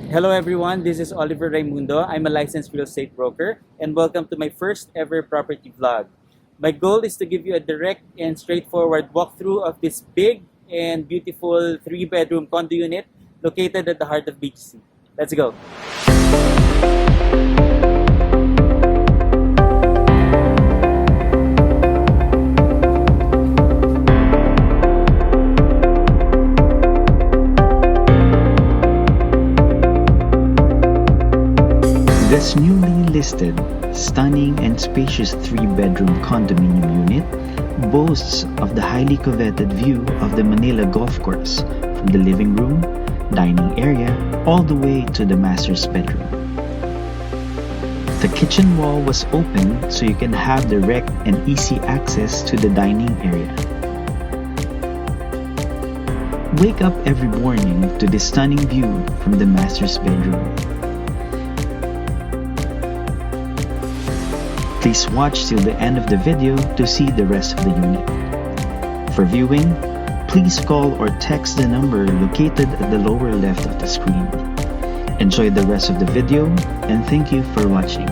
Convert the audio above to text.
Hello everyone, this is Oliver Raimundo. I'm a licensed real estate broker and welcome to my first ever property vlog. My goal is to give you a direct and straightforward walkthrough of this big and beautiful 3-bedroom condo unit located at the heart of BGC. Let's go! This newly listed, stunning and spacious 3-bedroom condominium unit boasts of the highly coveted view of the Manila Golf Course from the living room, dining area, all the way to the master's bedroom. The kitchen wall was open so you can have direct and easy access to the dining area. Wake up every morning to this stunning view from the master's bedroom. Please watch till the end of the video to see the rest of the unit. For viewing, please call or text the number located at the lower left of the screen. Enjoy the rest of the video and thank you for watching.